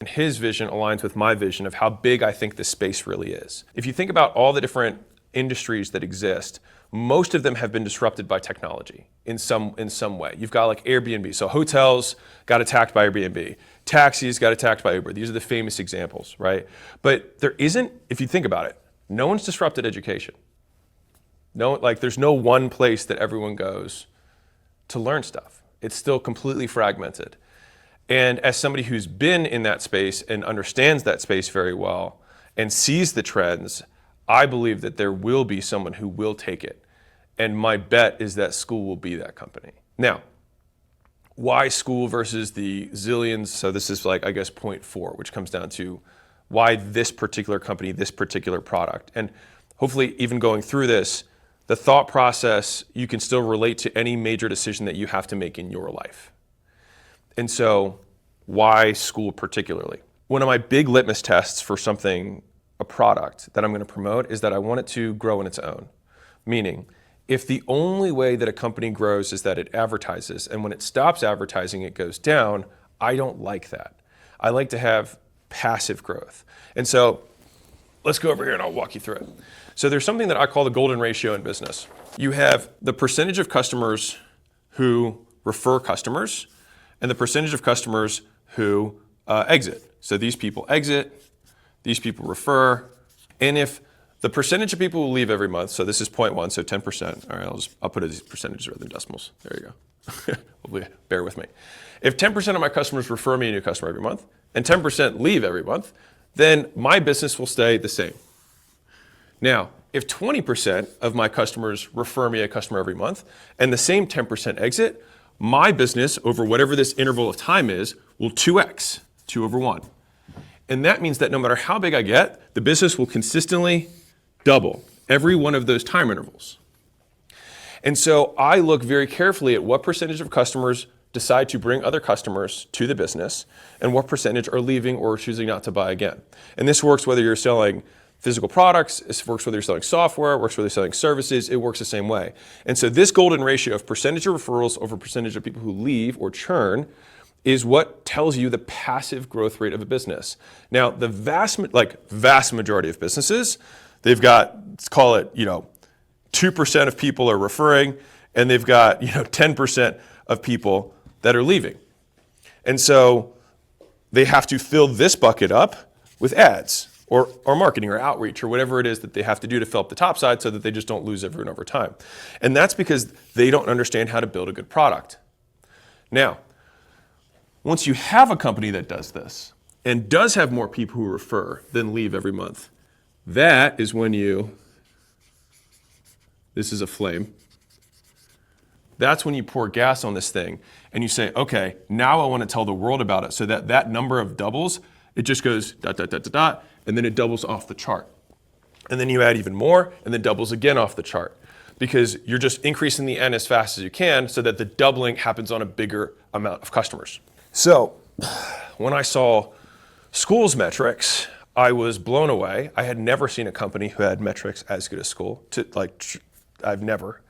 And his vision aligns with my vision of how big I think this space really is. If you think about all the different industries that exist, most of them have been disrupted by technology in some way. You've got like Airbnb. So hotels got attacked by Airbnb. Taxis got attacked by Uber. These are the famous examples, right? But there isn't, if you think about it, no one's disrupted education. No, like there's no one place that everyone goes to learn stuff. It's still completely fragmented. And as somebody who's been in that space and understands that space very well and sees the trends, I believe that there will be someone who will take it. And my bet is that Skool will be that company. Now, why Skool versus the zillions? So this is like, I guess, point 4, which comes down to why this particular company, this particular product. And hopefully even going through this, the thought process, you can still relate to any major decision that you have to make in your life. And so why Skool particularly? One of my big litmus tests for something, a product that I'm going to promote, is that I want it to grow on its own. Meaning, if the only way that a company grows is that it advertises, and when it stops advertising, it goes down, I don't like that. I like to have passive growth. And so let's go over here and I'll walk you through it. So there's something that I call the golden ratio in business. You have the percentage of customers who refer customers and the percentage of customers who exit. So these people exit, these people refer, and if the percentage of people who leave every month, so this is 0.1, so 10%, all right, I'll put it as percentages rather than decimals. There you go. Hopefully, bear with me. If 10% of my customers refer me a new customer every month, and 10% leave every month, then my business will stay the same. Now, if 20% of my customers refer me a customer every month, and the same 10% exit, my business, over whatever this interval of time is, will 2x, 2 over 1. And that means that no matter how big I get, the business will consistently double every one of those time intervals. And so I look very carefully at what percentage of customers decide to bring other customers to the business and what percentage are leaving or choosing not to buy again. And this works whether you're selling physical products, it works whether you're selling software, it works whether you're selling services, it works the same way. And so this golden ratio of percentage of referrals over percentage of people who leave or churn is what tells you the passive growth rate of a business. Now, the vast majority of businesses, they've got, let's call it, 2% of people are referring, and they've got, 10% of people that are leaving. And so they have to fill this bucket up with ads or marketing or outreach or whatever it is that they have to do to fill up the top side so that they just don't lose everyone over time. And that's because they don't understand how to build a good product. Now, once you have a company that does this and does have more people who refer than leave every month, that is when this is a flame. That's when you pour gas on this thing and you say, okay, now I want to tell the world about it so that that number of doubles, it just goes ... and then it doubles off the chart. And then you add even more and then doubles again off the chart because you're just increasing the N as fast as you can so that the doubling happens on a bigger amount of customers. So when I saw Skool's metrics, I was blown away. I had never seen a company who had metrics as good as Skool. I've never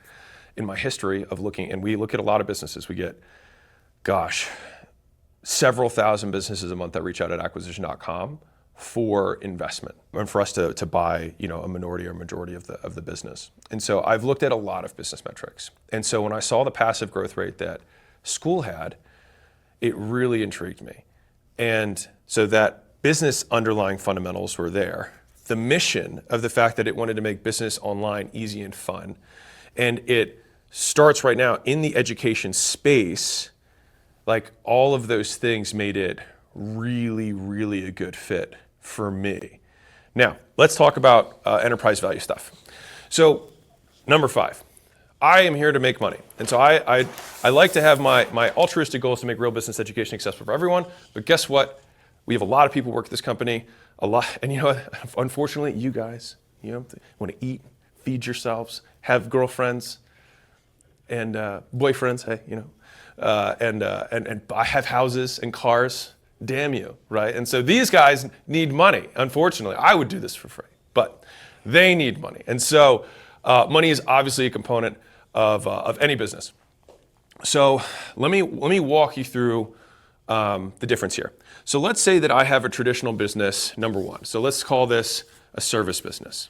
in my history of looking, and we look at a lot of businesses. We get, several thousand businesses a month that reach out at acquisition.com for investment and for us to buy, a minority or majority of the business. And so I've looked at a lot of business metrics. And so when I saw the passive growth rate that Skool had, it really intrigued me. And so that business underlying fundamentals were there. The mission of the fact that it wanted to make business online easy and fun. And it starts right now in the education space. Like all of those things made it really, really a good fit for me. Now, let's talk about enterprise value stuff. So, number 5. I am here to make money. And so I like to have my altruistic goal is to make real business education accessible for everyone. But guess what? We have a lot of people work at this company, and unfortunately, you guys, want to eat, feed yourselves, have girlfriends and boyfriends, and I have houses and cars. Damn you, right? And so these guys need money. Unfortunately, I would do this for free, but they need money. And so money is obviously a component of any business. So let me walk you through the difference here. So let's say that I have a traditional business, number one. So let's call this a service business.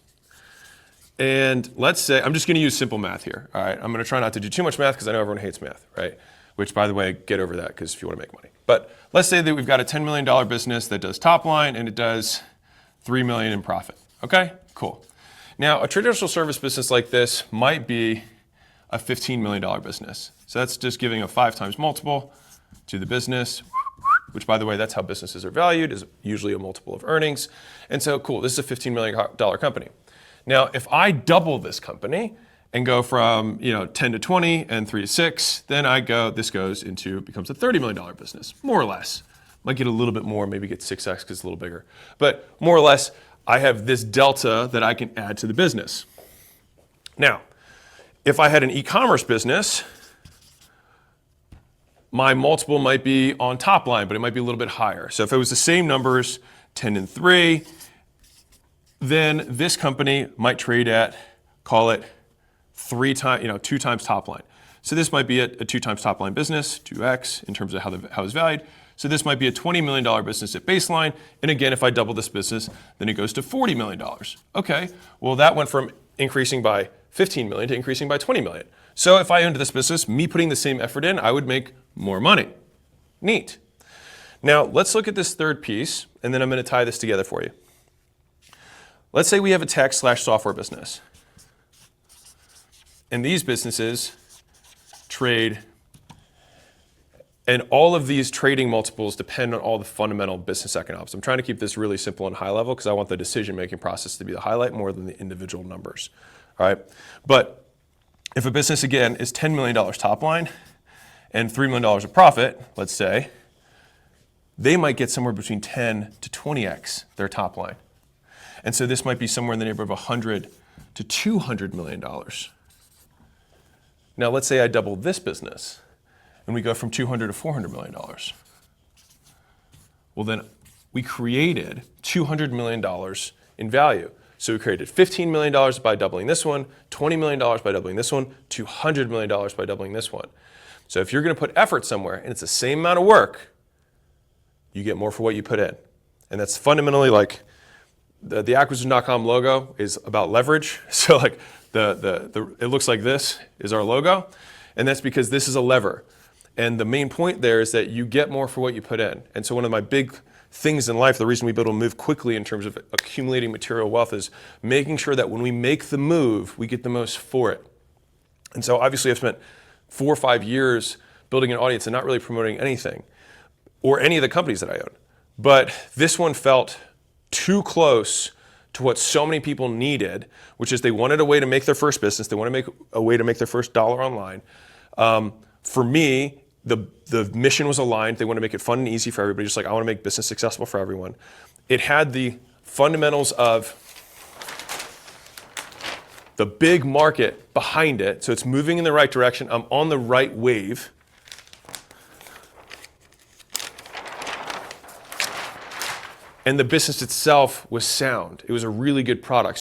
And let's say, I'm just going to use simple math here. All right, I'm going to try not to do too much math because I know everyone hates math, right? Which, by the way, get over that because if you want to make money. But let's say that we've got a $10 million business that does top line and it does $3 million in profit. Okay, cool. Now, a traditional service business like this might be a $15 million business. So that's just giving a 5 times multiple to the business, which, by the way, that's how businesses are valued, is usually a multiple of earnings. And so, cool, this is a $15 million company. Now, if I double this company and go from 10 to 20 and 3 to 6, then this becomes a $30 million business, more or less. Might get a little bit more, maybe get 6x because it's a little bigger. But more or less, I have this delta that I can add to the business. Now, if I had an e-commerce business, my multiple might be on top line, but it might be a little bit higher. So if it was the same numbers, 10 and 3, then this company might trade at, call it 2 times top line. So this might be a 2 times top line business, 2x in terms of how it's valued. So this might be a $20 million business at baseline. And again, if I double this business, then it goes to $40 million. Okay, well that went from increasing by 15 million to increasing by 20 million. So if I owned this business, me putting the same effort in, I would make more money. Neat. Now let's look at this third piece, and then I'm going to tie this together for you. Let's say we have a tech/software business. And these businesses trade, and all of these trading multiples depend on all the fundamental business economics. I'm trying to keep this really simple and high level because I want the decision-making process to be the highlight more than the individual numbers. All right? But if a business, again, is $10 million top line and $3 million of profit, let's say, they might get somewhere between 10 to 20x their top line. And so this might be somewhere in the neighborhood of $100 to $200 million. Now let's say I double this business and we go from $200 to $400 million. Well then we created $200 million in value. So we created $15 million by doubling this one, $20 million by doubling this one, $200 million by doubling this one. So if you're going to put effort somewhere and it's the same amount of work, you get more for what you put in. And that's fundamentally like the acquisition.com logo is about leverage. So like it looks like this is our logo. And that's because this is a lever. And the main point there is that you get more for what you put in. And so one of my big things in life, the reason we've been able to move quickly in terms of accumulating material wealth is making sure that when we make the move, we get the most for it. And so obviously I've spent 4 or 5 years building an audience and not really promoting anything or any of the companies that I own. But this one felt too close to what so many people needed, which is they wanted a way to make their first business. They wanted to make a way to make their first dollar online. For me, the mission was aligned. They want to make it fun and easy for everybody, just like I want to make business successful for everyone. It had the fundamentals of the big market behind it, so it's moving in the right direction. I'm on the right wave. And the business itself was sound. It was a really good product.